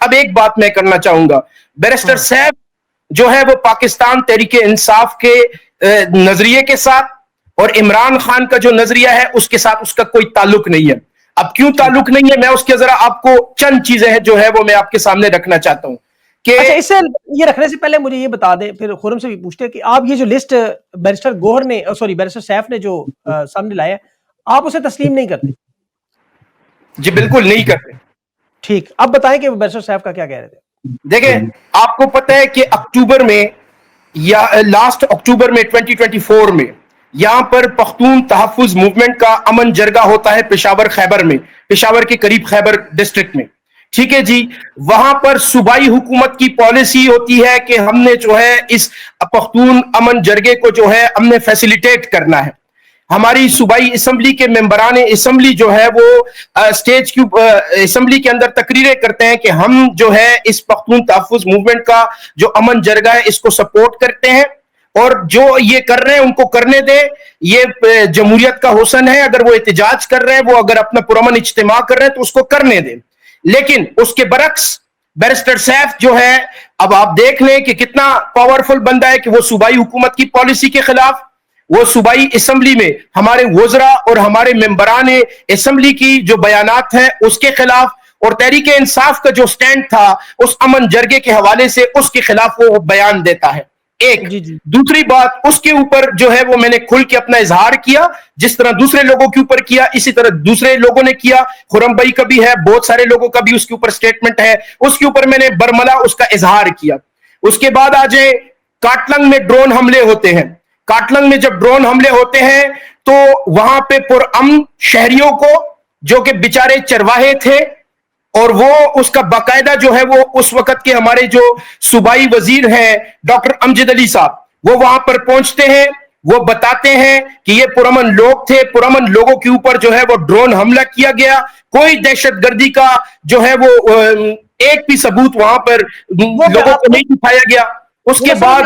اب ایک بات میں کرنا چاہوں گا, بیرسٹر سیف جو ہے وہ پاکستان تحریک انصاف کے نظریے کے ساتھ اور عمران خان کا جو نظریہ ہے اس کے ساتھ اس کا کوئی تعلق نہیں ہے. اب کیوں تعلق نہیں ہے, میں اس کے ذرا آپ کو چند چیزیں ہیں جو ہے وہ میں آپ کے سامنے رکھنا چاہتا ہوں کہ اچھا, اس سے یہ رکھنے سے پہلے مجھے یہ بتا دیں, پھر خرم سے بھی پوچھتے ہیں کہ آپ یہ جو لسٹ بیرسٹر گوہر نے بیرسٹر سیف نے جو سامنے لایا آپ اسے تسلیم نہیں کرتے؟ جی بالکل نہیں کرتے. ٹھیک, اب بتائیں کہ بیرسٹر سیف کا کیا کہہ رہے تھے. دیکھیں, آپ کو پتہ ہے کہ اکتوبر میں یا لاسٹ اکتوبر میں 2024 میں یہاں پر پختون تحفظ موومنٹ کا امن جرگہ ہوتا ہے پشاور خیبر میں, پشاور کے قریب خیبر ڈسٹرکٹ میں. ٹھیک ہے جی, وہاں پر صوبائی حکومت کی پالیسی ہوتی ہے کہ ہم نے جو ہے اس پختون امن جرگے کو جو ہے ہم نے فیسیلیٹیٹ کرنا ہے. ہماری صوبائی اسمبلی کے ممبران اسمبلی جو ہے وہ اسٹیج کی اسمبلی کے اندر تقریریں کرتے ہیں کہ ہم جو ہے اس پختون تحفظ موومنٹ کا جو امن جرگہ ہے اس کو سپورٹ کرتے ہیں, اور جو یہ کر رہے ہیں ان کو کرنے دیں, یہ جمہوریت کا حسن ہے, اگر وہ احتجاج کر رہے ہیں, وہ اگر اپنا پرامن اجتماع کر رہے ہیں تو اس کو کرنے دیں. لیکن اس کے برعکس بیرسٹر سیف جو ہے, اب آپ دیکھ لیں کہ کتنا پاورفل بندہ ہے کہ وہ صوبائی حکومت کی پالیسی کے خلاف, وہ صوبائی اسمبلی میں ہمارے وزراء اور ہمارے ممبران اسمبلی کی جو بیانات ہیں اس کے خلاف, اور تحریک انصاف کا جو سٹینڈ تھا اس امن جرگے کے حوالے سے اس کے خلاف وہ بیان دیتا ہے. ایک دوسری بات, اس کے اوپر جو ہے وہ میں نے کھل کے اپنا اظہار کیا, جس طرح دوسرے لوگوں کے اوپر کیا اسی طرح دوسرے لوگوں نے کیا. خرم بھائی کا بھی ہے, بہت سارے لوگوں کا بھی اس کے اوپر سٹیٹمنٹ ہے, اس کے اوپر میں نے برملا اس کا اظہار کیا. اس کے بعد آ جائیں, کاٹلنگ میں ڈرون حملے ہوتے ہیں. کاٹلنگ میں جب ڈرون حملے ہوتے ہیں تو وہاں پہ پرامن شہریوں کو جو کہ بیچارے چرواہے تھے, اور وہ اس کا باقاعدہ جو ہے وہ اس وقت کے ہمارے جو صوبائی وزیر ہیں ڈاکٹر امجد علی صاحب, وہ وہاں پر پہنچتے ہیں, وہ بتاتے ہیں کہ یہ پرامن لوگ تھے, پرامن لوگوں کے اوپر جو ہے وہ ڈرون حملہ کیا گیا, کوئی دہشت گردی کا جو ہے وہ ایک بھی ثبوت وہاں پر لوگوں کو نہیں دکھایا گیا. اس کے بعد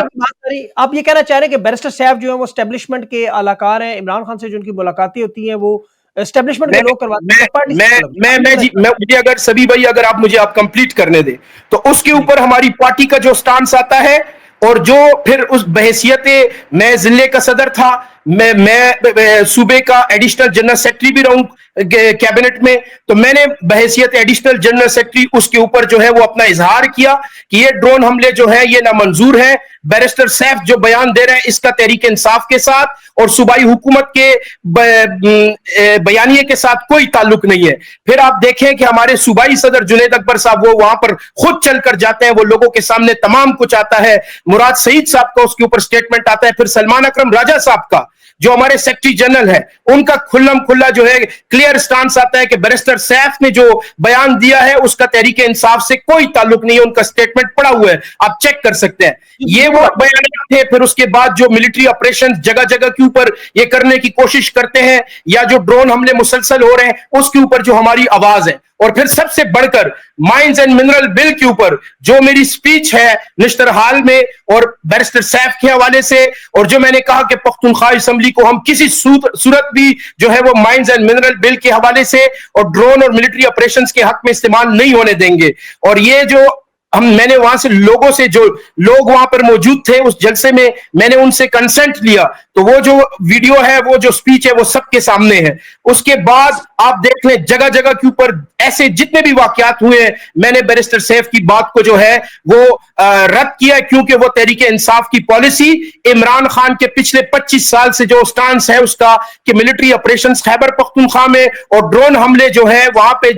آپ یہ کہنا چاہ رہے ہیں کہ بیرسٹر سیف جو ہے وہ اسٹیبلشمنٹ کے اعلانکار ہیں, عمران خان سے جو ان کی ملاقاتیں ہوتی ہیں وہ اسٹیبلشمنٹ کے لوگ کرواتے ہیں. مجھے اگر سبھی بھائی اگر آپ مجھے آپ کمپلیٹ کرنے دیں تو اس کے اوپر ہماری پارٹی کا جو سٹانس آتا ہے, اور جو پھر اس بحیثیت میں ضلع کا صدر تھا, میں صوبے کا ایڈیشنل جنرل سیکرٹری بھی رہوں کیبنٹ میں, تو میں نے بحیثیت ایڈیشنل جنرل سیکرٹری اس کے اوپر جو ہے وہ اپنا اظہار کیا کہ یہ ڈرون حملے جو ہے یہ نامنظور ہے. بیرسٹر سیف جو بیان دے رہے ہیں اس کا تحریک انصاف کے ساتھ اور صوبائی حکومت کے بیانیے کے ساتھ کوئی تعلق نہیں ہے. پھر آپ دیکھیں کہ ہمارے صوبائی صدر جنید اکبر صاحب وہ وہاں پر خود چل کر جاتے ہیں, وہ لوگوں کے سامنے تمام کچھ آتا ہے. مراد سعید صاحب کا اس کے اوپر سٹیٹمنٹ آتا ہے. پھر سلمان اکرم راجہ صاحب کا جو ہمارے سیکرٹری جنرل ہے ان کا کھلم کھلا جو ہے کلیئر سٹانس آتا ہے کہ بیرسٹر سیف نے جو بیان دیا ہے اس کا تحریک انصاف سے کوئی تعلق نہیں ہے. ان کا سٹیٹمنٹ پڑا ہوا ہے, آپ چیک کر سکتے ہیں. یہ وہ بیانات تھے. پھر اس کے بعد جو ملٹری آپریشن جگہ جگہ کے اوپر یہ کرنے کی کوشش کرتے ہیں, یا جو ڈرون حملے مسلسل ہو رہے ہیں اس کے اوپر جو ہماری آواز ہے, اور پھر سب سے بڑھ کر مائنز اینڈ منرل بل کے اوپر جو میری سپیچ ہے نشتر حال میں اور بیرسٹر سیف کے حوالے سے, اور جو میں نے کہا کہ پختونخوا اسمبلی کو ہم کسی صورت بھی جو ہے وہ مائنز اینڈ منرل بل کے حوالے سے اور ڈرون اور ملٹری آپریشنز کے حق میں استعمال نہیں ہونے دیں گے. اور یہ جو میں نے وہاں سے لوگوں سے, جو لوگ وہاں پر موجود تھے اس جلسے میں نے ان سے کنسنٹ لیا, تو وہ جو ویڈیو ہے وہ جو سپیچ ہے وہ سب کے سامنے ہے. اس کے بعد آپ دیکھ لیں جگہ جگہ کے اوپر ایسے جتنے بھی واقعات ہوئے ہیں میں نے بیرسٹر سیف کی بات کو جو ہے وہ رد کیا, کیونکہ وہ تحریک انصاف کی پالیسی عمران خان کے پچھلے 25 سال سے جو سٹانس ہے اس کا کہ ملٹری آپریشنز خیبر پختونخوا میں اور ڈرون حملے جو ہے وہاں پہ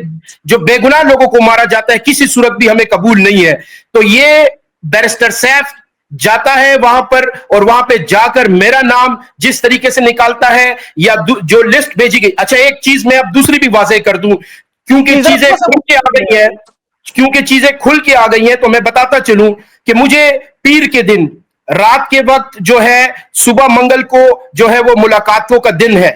جو بے گناہ لوگوں کو مارا جاتا ہے کسی صورت بھی ہمیں قبول نہیں ہے. تو یہ بیرسٹر سیف جاتا ہے وہاں پر, اور وہاں پہ جا کر میرا نام جس طریقے سے نکالتا ہے یا جو لسٹ بھیجی گئی. اچھا ایک چیز میں اب دوسری بھی واضح کر دوں, کیونکہ چیزیں کھل کے آ گئی ہیں تو میں بتاتا چلوں کہ مجھے پیر کے دن رات کے وقت جو ہے صبح منگل کو جو ہے وہ ملاقاتوں کا دن ہے,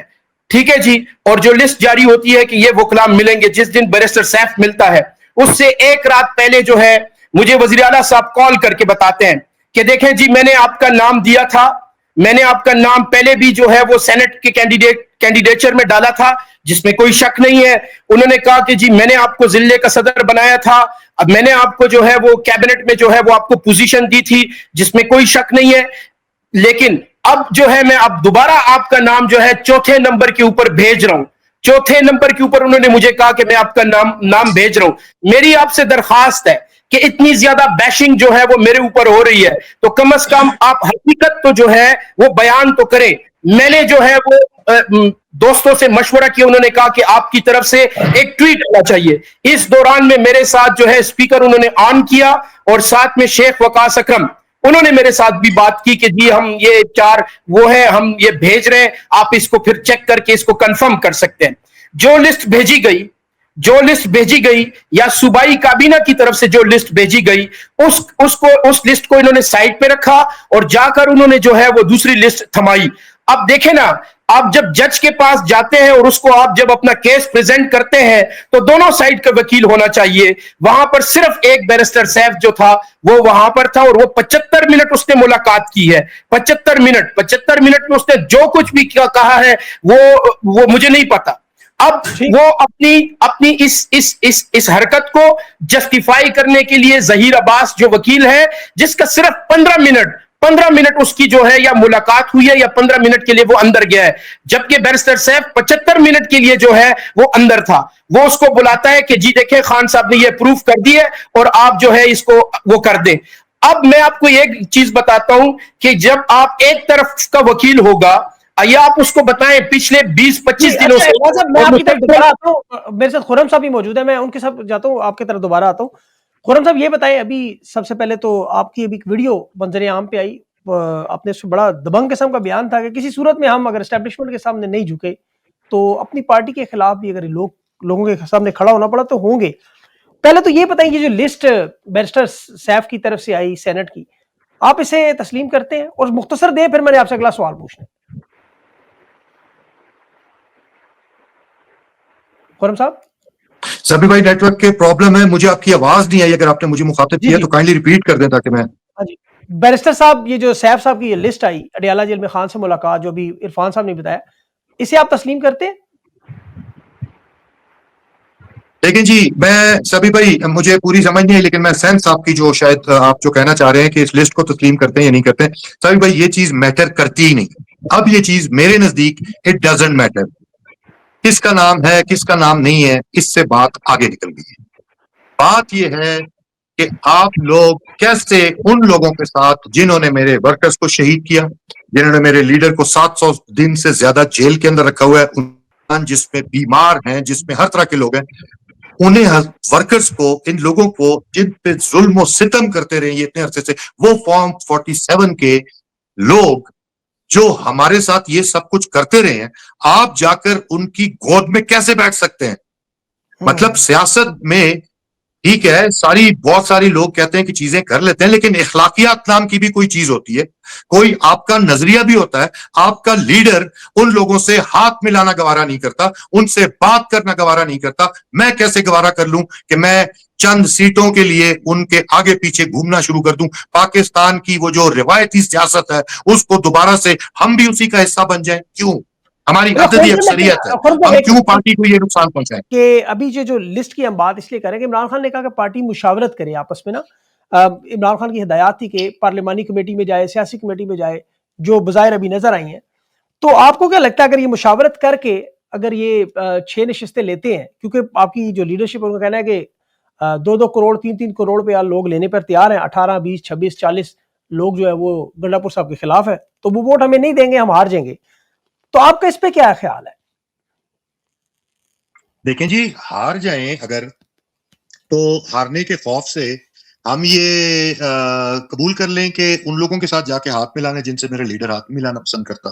ٹھیک ہے جی, اور جو لسٹ جاری ہوتی ہے کہ یہ وکلاء ملیں گے جس دن بیرسٹر سیف ملتا ہے, اس سے ایک رات پہلے جو ہے مجھے وزیر اعلیٰ صاحب کال کر کے بتاتے ہیں کہ دیکھیں جی میں نے آپ کا نام دیا تھا, میں نے آپ کا نام پہلے بھی جو ہے وہ سینٹ کے کینڈیڈیچر میں ڈالا تھا جس میں کوئی شک نہیں ہے. انہوں نے کہا کہ جی میں نے آپ کو ضلع کا صدر بنایا تھا, اب میں نے آپ کو جو ہے وہ کیبنٹ میں جو ہے وہ آپ کو پوزیشن دی تھی جس میں کوئی شک نہیں ہے. لیکن اب جو ہے میں اب دوبارہ آپ کا نام جو ہے چوتھے نمبر کے اوپر بھیج رہا ہوں. چوتھے نمبر کے اوپر انہوں نے مجھے کہا کہ میں آپ کا نام بھیج رہا ہوں. میری آپ سے درخواست ہے کہ اتنی زیادہ بیشنگ جو ہے وہ میرے اوپر ہو رہی ہے تو کم از کم آپ حقیقت تو جو ہے وہ بیان تو کریں. میں نے جو ہے وہ دوستوں سے مشورہ کیا, انہوں نے کہا کہ آپ کی طرف سے ایک ٹویٹ ہونا چاہیے. اس دوران میں میرے ساتھ جو ہے اسپیکر انہوں نے آن کیا اور ساتھ میں شیخ وقاص اکرم انہوں نے میرے ساتھ بھی بات کی کہ جی ہم یہ 4 وہ ہے, ہم یہ بھیج رہے ہیں, آپ اس کو پھر چیک کر کے اس کو کنفرم کر سکتے ہیں. جو لسٹ بھیجی گئی یا صوبائی کابینہ کی طرف سے جو لسٹ بھیجی گئی اس لسٹ کو انہوں نے سائٹ پہ رکھا اور جا کر انہوں نے جو ہے وہ دوسری لسٹ تھمائی. اب دیکھیں نا, آپ جب جج کے پاس جاتے ہیں اور اس کو آپ جب اپنا کیس پریزنٹ کرتے ہیں تو دونوں سائڈ کا وکیل ہونا چاہیے. وہاں پر صرف ایک بیرسٹر سیف جو تھا وہ وہاں پر تھا اور وہ 75 منٹ اس نے ملاقات کی ہے. 75 منٹ میں اس نے جو کچھ بھی کہا ہے وہ مجھے نہیں پتا. اب وہ اپنی اس حرکت کو جسٹیفائی کرنے کے لیے ظہیر عباس جو وکیل ہے جس کا صرف 15 منٹ اس کی جو ہے یا ملاقات ہوئی ہے یا 15 منٹ کے لیے وہ اندر گیا ہے, جبکہ بیرسٹر سیف 75 منٹ کے لیے جو ہے وہ اندر تھا. وہ اس کو بلاتا ہے کہ جی دیکھیں خان صاحب نے یہ پروف کر دی ہے اور آپ جو ہے اس کو وہ کر دیں. اب میں آپ کو ایک چیز بتاتا ہوں کہ جب آپ ایک طرف کا وکیل ہوگا یا آپ اس کو بتائیں پچھلے 20-25 دنوں سے میں آپ کی طرف دوبارہ آتا ہوں, میرے ساتھ خرم صاحب بھی موجود ہے, میں ان کے ساتھ جاتا ہوں, آپ کی طرف دوبارہ آتا ہوں. خرم صاحب یہ بتائیں, ابھی سب سے پہلے تو آپ کی ابھی ویڈیو منظر عام پہ آئی, آپ نے اس میں بڑا دبنگ قسم کا بیان تھا کہ کسی صورت میں ہم اگر اسٹیبلشمنٹ کے سامنے نہیں جھکے تو اپنی پارٹی کے خلاف بھی اگر لوگوں کے سامنے کھڑا ہونا پڑا تو ہوں گے. پہلے تو یہ بتائیں, یہ جو لسٹ بیرسٹر سیف کی طرف سے آئی سینٹ کی, آپ اسے تسلیم کرتے ہیں؟ اور مختصر دیں, پھر میں نے آپ سے اگلا سوال پوچھنا. خرم صاحب سبھی بھائی نیٹ ورک کے پرابلم ہے, مجھے آپ کی آواز نہیں آئی, اگر آپ نے مجھے مخاطب کیا تو کائنڈلی ریپیٹ کر دیں تاکہ میں. جی بیرسٹر صاحب, یہ جو سیف صاحب کی یہ لسٹ آئی اڈیالہ جیل میں خان سے ملاقات, جو ابھی عرفان صاحب نے بتایا, اسے آپ تسلیم کرتے ہیں؟ لیکن جی میں سبھی بھائی مجھے پوری سمجھ نہیں ہے, لیکن میں سین صاحب کی جو شاید آپ جو کہنا چاہ رہے ہیں کہ اس لسٹ کو تسلیم کرتے ہیں یا نہیں کرتے ہیں, سبھی بھائی یہ چیز میٹر کرتی ہی نہیں. اب یہ چیز میرے نزدیک اٹ ڈزنٹ میٹر کس کا نام ہے کس کا نام نہیں ہے, اس سے بات آگے نکل گئی ہے. بات یہ ہے کہ آپ لوگ کیسے ان لوگوں کے ساتھ جنہوں نے میرے ورکرز کو شہید کیا, جنہوں نے میرے لیڈر کو 700 دن سے زیادہ جیل کے اندر رکھا ہوا ہے, جس میں بیمار ہیں, جس میں ہر طرح کے لوگ ہیں, انہیں ورکرز کو, ان لوگوں کو جن پہ ظلم و ستم کرتے رہے یہ اتنے عرصے سے, وہ فارم 47 کے لوگ جو ہمارے ساتھ یہ سب کچھ کرتے رہے ہیں, آپ جا کر ان کی گود میں کیسے بیٹھ سکتے ہیں؟ مطلب سیاست میں ٹھیک ہے بہت ساری لوگ کہتے ہیں کہ چیزیں کر لیتے ہیں, لیکن اخلاقیات نام کی بھی کوئی چیز ہوتی ہے, کوئی آپ کا نظریہ بھی ہوتا ہے. آپ کا لیڈر ان لوگوں سے ہاتھ ملانا گوارا نہیں کرتا, ان سے بات کرنا گوارا نہیں کرتا. میں کیسے گوارا کر لوں کہ میں چند سیٹوں کے لیے ان کے آگے پیچھے گھومنا شروع کر دوں؟ پاکستان کی وہ جو روایتی سیاست ہے اس کو دوبارہ سے ہم بھی اسی کا حصہ بن جائیں. کیوں؟ ہماری عددی اکثریت ہے, ہم کیوں پارٹی کو یہ نقصان پہنچائیں؟ کہ ابھی جو لسٹ کی ہم بات اس لیے کریں کہ عمران خان نے کہا کہ پارٹی مشاورت کرے آپس میں نا. عمران خان کی ہدایات تھی کہ پارلیمانی کمیٹی میں جائے, سیاسی کمیٹی میں جائے, جو بظاہر ابھی نظر آئی ہیں. تو آپ کو کیا لگتا ہے اگر یہ مشاورت کر کے اگر یہ 6 نشستیں لیتے ہیں, کیونکہ آپ کی جو لیڈرشپ ان کا کہنا ہے کہ 2-2 کروڑ 3-3 کروڑ پہ لوگ لینے پر تیار ہیں, 18 20 26 40 لوگ جو ہے وہ گنڈا پور صاحب کے خلاف ہے, تو وہ ووٹ ہمیں نہیں دیں گے, ہم ہار جائیں گے. تو آپ کا اس پہ کیا خیال ہے؟ دیکھیں جی, ہار جائیں اگر تو ہارنے کے خوف سے ہم یہ قبول کر لیں کہ ان لوگوں کے ساتھ جا کے ہاتھ ملانے جن سے میرا لیڈر ہاتھ ملانا پسند کرتا.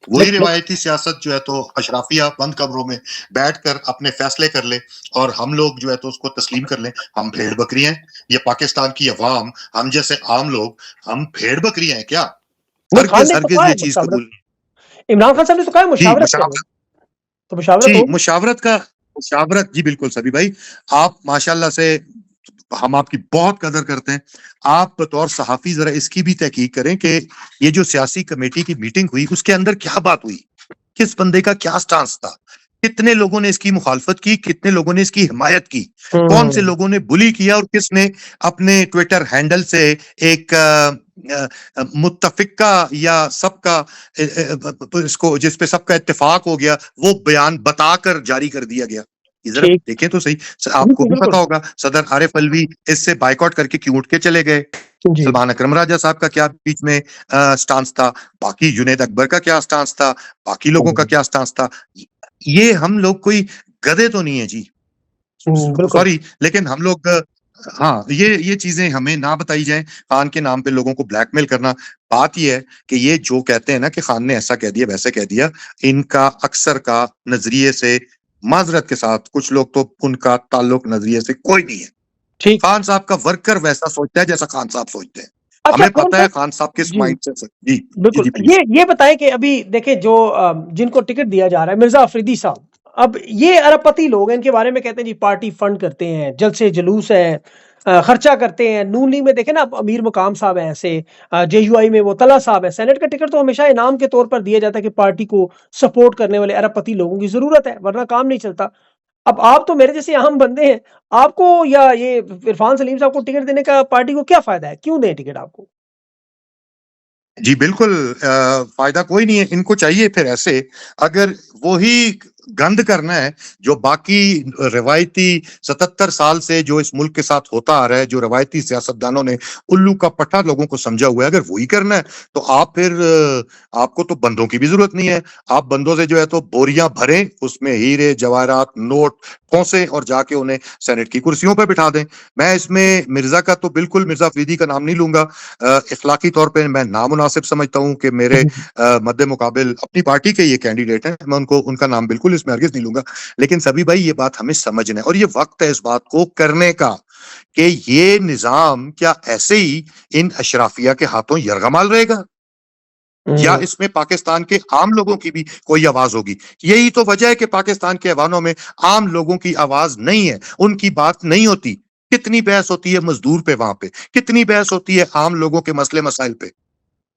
وہی روایتی سیاست جو ہے تو اشرافیہ بند کمروں میں بیٹھ کر اپنے فیصلے کر لے اور ہم لوگ جو ہے تو اس کو تسلیم کر لیں. ہم بھیڑ بکری ہیں, یہ پاکستان کی عوام, ہم جیسے عام لوگ, ہم بھیڑ بکری ہیں کیا؟ ہرگز یہ چیز قبول نہیں. عمران خان صاحب نے تو کہا مشاورت, تو مشاورت جی مشاورت جی بالکل سبھی بھائی, آپ ماشاءاللہ سے ہم آپ کی بہت قدر کرتے ہیں. آپ بطور صحافی ذرا اس کی بھی تحقیق کریں کہ یہ جو سیاسی کمیٹی کی میٹنگ ہوئی اس کے اندر کیا بات ہوئی, کس بندے کا کیا سٹانس تھا, کتنے لوگوں نے اس کی مخالفت کی, کتنے لوگوں نے اس کی حمایت کی, کون سے لوگوں نے بلی کیا, اور کس نے اپنے ٹویٹر ہینڈل سے ایک متفقہ یا سب کا اس کو جس پہ سب کا اتفاق ہو گیا وہ بیان بتا کر جاری کر دیا گیا. ذرا دیکھیں تو صحیح, آپ کو بھی پتا ہوگا صدر عارف الوی اس سے بائیکاٹ کر کے کیوں اٹھ کے چلے گئے, سلمان اکرم راجہ صاحب کا کیا بیچ میں سٹانس تھا, باقی جنید اکبر کا کیا سٹانس تھا, باقی لوگوں کا کیا سٹانس تھا. یہ ہم لوگ کوئی گدھے تو نہیں ہے جی, سوری, لیکن ہم لوگ ہاں یہ چیزیں ہمیں نہ بتائی جائیں. خان کے نام پہ لوگوں کو بلیک میل کرنا, بات یہ ہے کہ یہ جو کہتے ہیں نا کہ خان نے ایسا کہہ دیا ویسے کہہ دیا, ان کا اکثر کا نظریے سے, معذرت کے ساتھ کچھ لوگ تو ان کا تعلق نظریے سے کوئی نہیں ہے. خان صاحب کا ورکر ویسا سوچتا ہے جیسا خان صاحب سوچتے ہیں. ہمیں پتہ ہے خان صاحب کس مائنڈ سے. جی بالکل, یہ بتائیں کہ ابھی دیکھیں جو جن کو ٹکٹ دیا جا رہا ہے, مرزا افریدی صاحب, اب یہ ارب پتی لوگ ہیں, ان کے بارے میں کہتے ہیں جی پارٹی فنڈ کرتے ہیں, جلسے جلوس ہے, خرچہ کرتے ہیں. نون لیگ میں دیکھیں نا امیر مقام صاحب ہیں, ایسے جے یو آئی میں وہ طلحہ صاحب ہے. سینٹ کا ٹکٹ تو ہمیشہ انعام کے طور پر دیا جاتا ہے کہ پارٹی کو سپورٹ کرنے والے ارب پتی لوگوں کی ضرورت ہے, ورنہ کام نہیں چلتا. اب آپ تو میرے جیسے عام بندے ہیں, آپ کو یا یہ عرفان سلیم صاحب کو ٹکٹ دینے کا پارٹی کو کیا فائدہ ہے, کیوں دیں ٹکٹ آپ کو؟ جی بالکل فائدہ کوئی نہیں ہے. ان کو چاہیے پھر ایسے, اگر وہی گند کرنا ہے جو باقی روایتی 77 سال سے جو اس ملک کے ساتھ ہوتا آ رہا ہے, جو روایتی سیاستدانوں نے الو کا پٹھا لوگوں کو سمجھا ہوا ہے, اگر وہی کرنا ہے تو آپ پھر آپ کو تو بندوں کی بھی ضرورت نہیں ہے. آپ بندوں سے جو ہے تو بوریاں بھریں, اس میں ہیرے جواہرات نوٹ پھونسیں اور جا کے انہیں سینٹ کی کرسیوں پہ بٹھا دیں. میں اس میں مرزا کا تو بالکل, مرزا افریدی کا نام نہیں لوں گا. اخلاقی طور پہ میں نامناسب سمجھتا ہوں کہ میرے مد مقابل اپنی پارٹی کے یہ کینڈیڈیٹ ہیں, میں ان کا نام بالکل اس میں ہرگز نہیں لوں گا. لیکن سبھی بھائی یہ بات ہمیں سمجھنا ہے, اور یہ وقت ہے اس بات کو کرنے کا کہ یہ نظام کیا ایسے ہی ان اشرافیہ کے ہاتھوں یرغمال رہے گا, یا اس میں پاکستان کے عام لوگوں کی بھی کوئی آواز ہوگی. یہی تو وجہ ہے کہ پاکستان کے ایوانوں میں عام لوگوں کی آواز نہیں ہے, ان کی بات نہیں ہوتی. کتنی بحث ہوتی ہے مزدور پہ, وہاں پہ کتنی بحث ہوتی ہے عام لوگوں کے مسئلے مسائل پہ.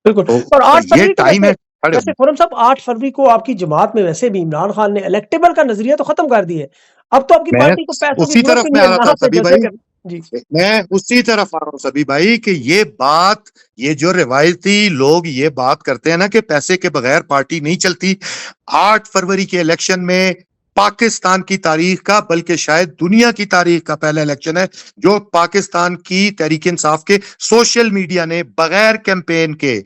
بالکل. اور 8 یہ فروری کو ٹائم ہے. ویسے خرم صاحب 8 فروری کو آپ کی جماعت میں ویسے بھی عمران خان نے الیکٹیبل کا نظریہ تو ختم کر دیا ہے. اب تو آپ کی میں پارٹی کو پیسوں کی اسی ضرورت طرف بھی میں نہیں آ ہے, رہا نہ تھا سے سبھی جلسے بھائی, کر. جی میں اسی طرف آ رہا ہوں سبھی بھائی کہ یہ بات, یہ جو روایتی لوگ یہ بات کرتے ہیں نا کہ پیسے کے بغیر پارٹی نہیں چلتی. 8 فروری کے الیکشن میں پاکستان کی تاریخ کا, بلکہ شاید دنیا کی تاریخ کا پہلا الیکشن ہے جو پاکستان کی تحریک انصاف کے سوشل میڈیا نے بغیر کیمپین کے,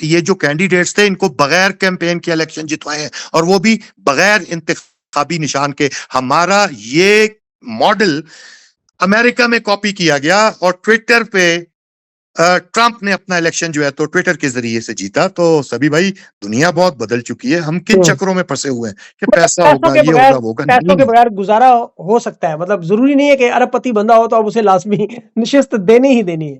یہ جو کینڈیڈیٹس تھے ان کو بغیر کیمپین کے الیکشن جتوائے ہیں, اور وہ بھی بغیر انتخابی نشان کے. ہمارا یہ ماڈل امریکہ میں کاپی کیا گیا, اور ٹویٹر پہ ٹرمپ نے اپنا الیکشن جو ہے تو ٹویٹر کے ذریعے سے جیتا. تو سبھی بھائی دنیا بہت بدل چکی ہے, ہم کن چکروں میں پھنسے ہوئے ہیں کہ پیسہ ہوگا, یہ ہوگا, وہ ہوگا. پیسوں کے بغیر گزارا ہو سکتا ہے, مطلب ضروری نہیں ہے کہ ارب پتی بندہ ہو تو اب اسے لازمی نشست دینی ہی دینی ہے.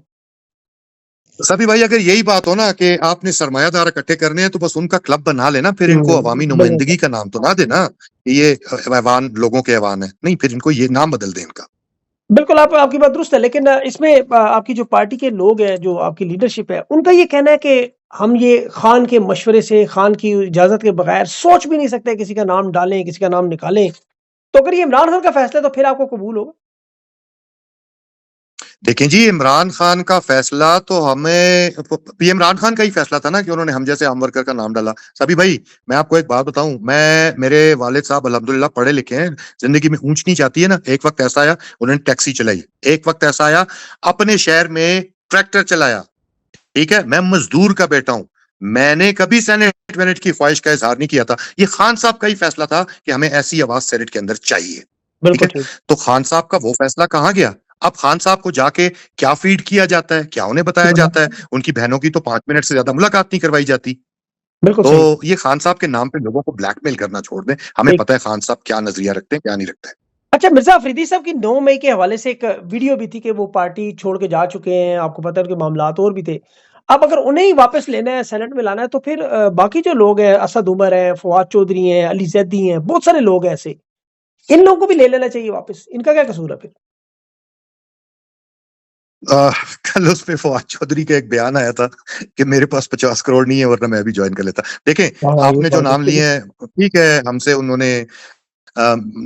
سبھی بھائی اگر یہی بات ہو نا کہ آپ نے سرمایہ دار اکٹھے کرنے ہیں تو بس ان کا کلب بنا لینا, پھر ان کو عوامی نمائندگی کا نام تو نہ دینا یہ ایوان لوگوں کے ایوان ہے, نہیں پھر ان کو یہ نام بدل دیں ان کا. بالکل, آپ کی بات درست ہے, لیکن اس میں آپ کی جو پارٹی کے لوگ ہیں, جو آپ کی لیڈرشپ ہے, ان کا یہ کہنا ہے کہ ہم یہ خان کے مشورے سے, خان کی اجازت کے بغیر سوچ بھی نہیں سکتے کسی کا نام ڈالیں, کسی کا نام نکالیں. تو اگر یہ عمران خان کا فیصلہ ہے تو پھر آپ کو قبول ہوگا؟ دیکھیں جی, عمران خان کا فیصلہ تو ہمیں, یہ عمران خان کا ہی فیصلہ تھا نا کہ انہوں نے ہم جیسے عام ورکر کا نام ڈالا. سبھی بھائی میں آپ کو ایک بات بتاؤں, میرے والد صاحب الحمدللہ پڑھے لکھے ہیں, زندگی میں اونچ نیچ آتی ہے نا. ایک وقت ایسا آیا انہوں نے ٹیکسی چلائی, ایک وقت ایسا آیا اپنے شہر میں ٹریکٹر چلایا. ٹھیک ہے, میں مزدور کا بیٹا ہوں, میں نے کبھی سینٹ کی خواہش کا اظہار نہیں کیا تھا. یہ خان صاحب کا ہی فیصلہ تھا کہ ہمیں ایسی آواز سینٹ کے اندر چاہیے. ٹھیک ہے, تو خان صاحب کا وہ فیصلہ کہاں گیا؟ اب خان صاحب کو جا کے کیا فیڈ کیا جاتا ہے, کیا انہیں بتایا جاتا ہے؟ ان کی بہنوں کی تو 5 منٹ سے زیادہ ملاقات نہیں کروائی جاتی. بالکل تو صحیح. یہ خان صاحب کے نام پہ لوگوں کو بلیک میل کرنا چھوڑ دیں. ہمیں پتہ ہے خان صاحب کیا نظریہ رکھتے ہیں, کیا نہیں رکھتے ہیں. اچھا, مرزا افریدی صاحب کی 9 مئی کے حوالے سے ایک ویڈیو بھی تھی کہ وہ پارٹی چھوڑ کے جا چکے ہیں, آپ کو پتہ ہے ان کے معاملات اور بھی تھے. اب اگر انہیں ہی واپس لینا ہے, سینٹ میں لانا ہے, تو پھر باقی جو لوگ ہیں, اسد عمر ہیں, فواد چودھری ہیں, علی زیدی ہیں, بہت سارے لوگ ہیں ایسے, ان لوگوں کو بھی لے لینا چاہیے واپس. ان کا کیا قصور ہے پھر؟ کل اس پہ فواد چودھری کا ایک بیان آیا تھا کہ میرے پاس 50 کروڑ نہیں ہے ورنہ میں بھی جوائن کر لیتا. دیکھیں آپ نے جو نام لیے ہیں ٹھیک ہے, ہم سے انہوں نے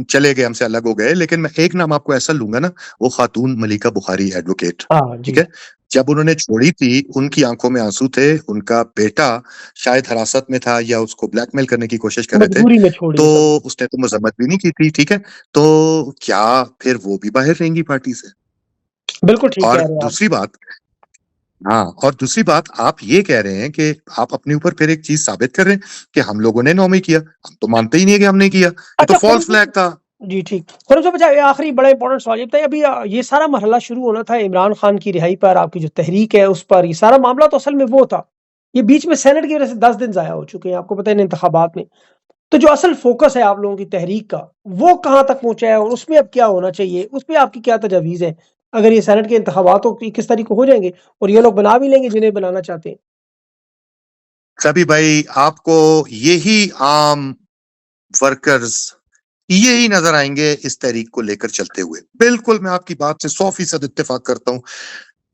چلے گئے, ہم سے الگ ہو گئے, لیکن میں ایک نام آپ کو ایسا لوں گا نا, وہ خاتون ملیکہ بخاری ایڈوکیٹ, ٹھیک ہے. جب انہوں نے چھوڑی تھی ان کی آنکھوں میں آنسو تھے, ان کا بیٹا شاید حراست میں تھا یا اس کو بلیک میل کرنے کی کوشش کر رہے تھے, تو اس نے تو مذمت بھی نہیں کی تھی, ٹھیک ہے. تو کیا پھر وہ بھی باہر رہیں گی پارٹی سے؟ بالکل ٹھیک. اور دوسری بات, ہاں, اور دوسری بات آپ یہ کہہ رہے ہیں کہ آپ اپنے اوپر پھر ایک چیز ثابت کر رہے ہیں کہ ہم لوگوں نے نومی کیا, ہم تو مانتے ہی نہیں کہ ہم نے کیا, یہ تو فالس فلیگ تھا. جی ٹھیک. خرم صاحب آخری بڑا امپورٹنٹ سوال یہ بتائیے, ابھی یہ سارا مرحلہ شروع ہونا تھا عمران خان کی رہائی پر, آپ کی جو تحریک ہے اس پر, یہ سارا معاملہ تو اصل میں وہ تھا, یہ بیچ میں سینٹ کی وجہ سے 10 دن ضائع ہو چکے ہیں, آپ کو پتہ ہے انتخابات میں. تو جو اصل فوکس ہے آپ لوگوں کی تحریک کا وہ کہاں تک پہنچا ہے اور اس میں اب کیا ہونا چاہیے, اس پہ آپ کی کیا تجاویز ہے اگر یہ سینٹ کے انتخابات 21 تاریخ کو ہو جائیں گے اور یہ لوگ بنا بھی لیں گے جنہیں بنانا چاہتے ہیں؟ سبھی بھائی آپ کو یہی عام ورکرز یہی نظر آئیں گے اس تحریک کو لے کر چلتے ہوئے. بالکل میں آپ کی بات سے 100% اتفاق کرتا ہوں.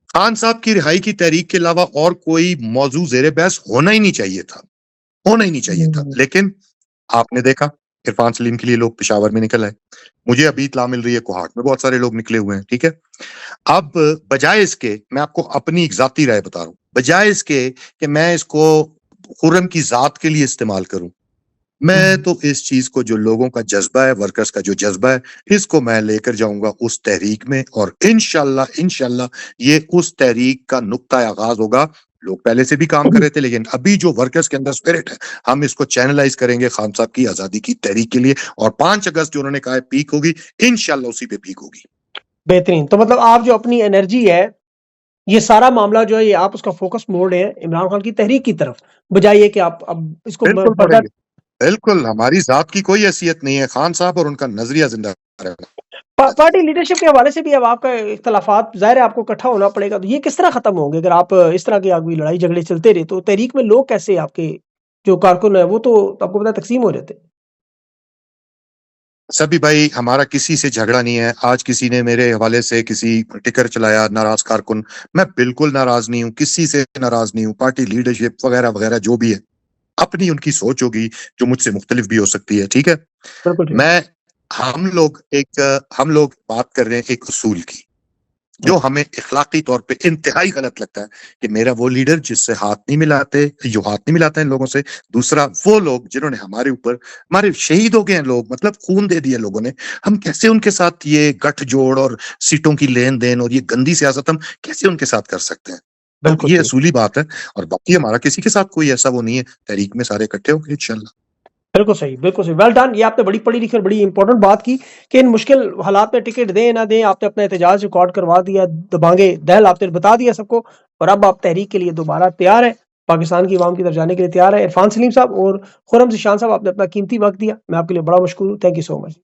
خان صاحب کی رہائی کی تحریک کے علاوہ اور کوئی موضوع زیر بحث ہونا ہی نہیں چاہیے تھا, ہونا ہی نہیں چاہیے تھا. لیکن آپ نے دیکھا عرفان سلیم کے لیے لوگ پشاور میں نکل آئے, مجھے ابھی اطلاع مل رہی ہے کوہاٹ میں بہت سارے لوگ نکلے ہوئے ہیں, ٹھیک ہے. اب بجائے اس کے, میں آپ کو اپنی ایک ذاتی رائے بتا رہا ہوں, بجائے اس کے کہ میں اس کو خرم کی ذات کے لیے استعمال کروں, میں تو اس چیز کو جو لوگوں کا جذبہ ہے, ورکرز کا جو جذبہ ہے, اس کو میں لے کر جاؤں گا اس تحریک میں, اور انشاءاللہ یہ اس تحریک کا نقطہ آغاز ہوگا. لوگ پہلے سے بھی کام کر رہے تھے, لیکن ابھی جو ورکرز کے اندر اسپرٹ ہے ہم اس کو چینلائز کریں گے خان صاحب کی آزادی کی تحریک کے لیے, اور 5 اگست جو انہوں نے کہا ہے پیک ہوگی, انشاءاللہ اسی پہ پیک ہوگی. بہترین. تو مطلب آپ جو اپنی انرجی ہے, یہ سارا معاملہ جو ہے یہ آپ اس کا فوکس موڑ رہے ہیں عمران خان کی تحریک کی طرف, بجائے کہ آپ اب اس کو بالکل پڑیں گے, بالکل ہماری ذات کی کوئی حیثیت نہیں ہے, خان صاحب اور ان کا نظریہ زندہ رہنا. پارٹی لیڈرشپ کے حوالے سے بھی اب آپ کا اختلافات ظاہر ہے آپ کو اکٹھا ہونا پڑے گا, تو یہ کس طرح ختم ہوں گے اگر آپ اس طرح کی آگے لڑائی جھگڑے چلتے رہے؟ تو تحریک میں لوگ کیسے, آپ کے جو کارکن ہیں وہ تو آپ کو پتا تقسیم ہو جاتے. سبھی بھائی ہمارا کسی سے جھگڑا نہیں ہے, آج کسی نے میرے حوالے سے کسی ٹکر چلایا, ناراض کارکن, میں بالکل ناراض نہیں ہوں, کسی سے ناراض نہیں ہوں. پارٹی لیڈرشپ وغیرہ وغیرہ جو بھی ہے اپنی ان کی سوچ ہوگی جو مجھ سے مختلف بھی ہو سکتی ہے, ٹھیک ہے. میں ہم لوگ بات کر رہے ہیں ایک اصول کی, جو ہمیں اخلاقی طور پہ انتہائی غلط لگتا ہے کہ میرا وہ لیڈر جس سے ہاتھ نہیں ملاتے, جو ہاتھ نہیں ملاتا ہے ان لوگوں سے. دوسرا وہ لوگ جنہوں نے ہمارے اوپر, ہمارے شہید ہو گئے ہیں لوگ, مطلب خون دے دیا لوگوں نے, ہم کیسے ان کے ساتھ یہ گٹھ جوڑ اور سیٹوں کی لین دین اور یہ گندی سیاست ہم کیسے ان کے ساتھ کر سکتے ہیں؟ یہ اصولی بات ہے, اور باقی ہمارا کسی کے ساتھ کوئی ایسا وہ نہیں ہے. تحریک میں سارے اکٹھے ہوں گے انشاءاللہ. بالکل صحیح, بالکل صحیح, ویل ڈن. یہ آپ نے بڑی پڑھی لکھی اور بڑی امپورٹنٹ بات کی کہ ان مشکل حالات میں ٹکٹ دیں نہ دیں, آپ نے اپنا احتجاج ریکارڈ کروا دیا, دبانگے دہل آپ نے بتا دیا سب کو, اور اب آپ تحریک کے لیے دوبارہ تیار ہیں, پاکستان کی عوام کی طرف جانے کے لیے تیار ہے. عرفان سلیم صاحب اور خرم ذیشان صاحب, آپ نے اپنا قیمتی وقت دیا, میں آپ کے لیے بڑا مشکور ہوں. Thank you so much.